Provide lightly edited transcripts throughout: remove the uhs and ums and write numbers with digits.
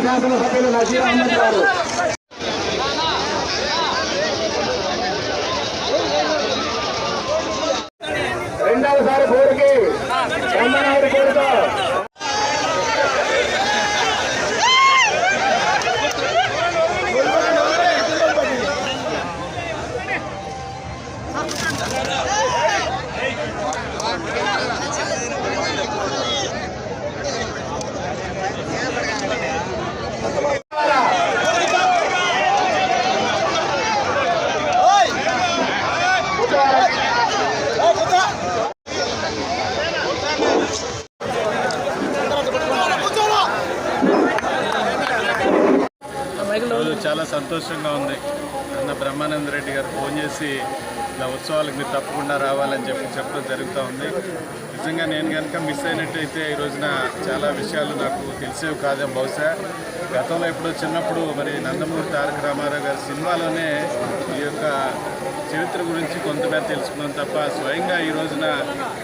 శాసనసభ్యులు నజీర్ అహ్మద్ గారు. రెండవసారి కోరిక బ్రహ్మనాయుడు కోరిక. చాలా సంతోషంగా ఉంది. అన్న బ్రహ్మానంద రెడ్డి గారు ఫోన్ చేసి ఇలా ఉత్సవాలకు మీరు తప్పకుండా రావాలని చెప్పడం జరుగుతూ ఉంది. నిజంగా నేను కనుక మిస్ అయినట్టయితే ఈ రోజున చాలా విషయాలు నాకు తెలిసేవి కాదేమో. బహుశా గతంలో ఎప్పుడో చిన్నప్పుడు మరి నందమూరి తారక రామారావు గారి సినిమాలోనే ఈ యొక్క చరిత్ర గురించి కొంతమేర తెలుసుకున్నాం తప్ప స్వయంగా ఈ రోజున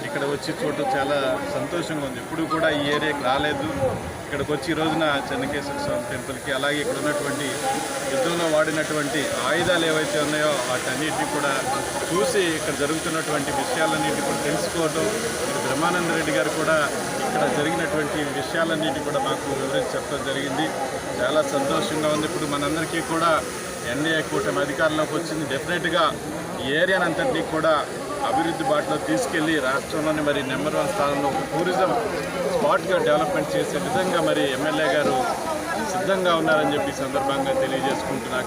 ఇక్కడ వచ్చి చూడటం చాలా సంతోషంగా ఉంది. ఎప్పుడు కూడా ఈ ఏరియాకి రాలేదు. ఇక్కడికి వచ్చి ఈ రోజున చెన్నకేశ్వర స్వామి టెంపుల్కి, అలాగే ఇక్కడ ఉన్నటువంటి యుద్ధంలో వాడినటువంటి ఆయుధాలు ఏవైతే ఉన్నాయో వాటన్నిటిని కూడా చూసి ఇక్కడ జరుగుతున్నటువంటి విషయాలన్నింటినీ కూడా తెలుసుకోవడం, బ్రహ్మానంద రెడ్డి గారు కూడా ఇక్కడ జరిగినటువంటి విషయాలన్నింటినీ కూడా మాకు వివరించి చెప్పడం జరిగింది. చాలా సంతోషంగా ఉంది. ఇప్పుడు మనందరికీ కూడా ఎన్డీఏ కూటమి అధికారంలోకి వచ్చింది. డెఫినెట్గా ఈ ఏరియాని అంతటినీ కూడా అభివృద్ధి బాటలో తీసుకెళ్లి రాష్ట్రంలోని మరి నెంబర్ 1 స్థానంలో ఒక టూరిజం స్పాట్గా డెవలప్మెంట్ చేసే విధంగా మరి ఎమ్మెల్యే గారు సిద్ధంగా ఉన్నారని చెప్పి సందర్భంగా తెలియజేసుకుంటున్నారు.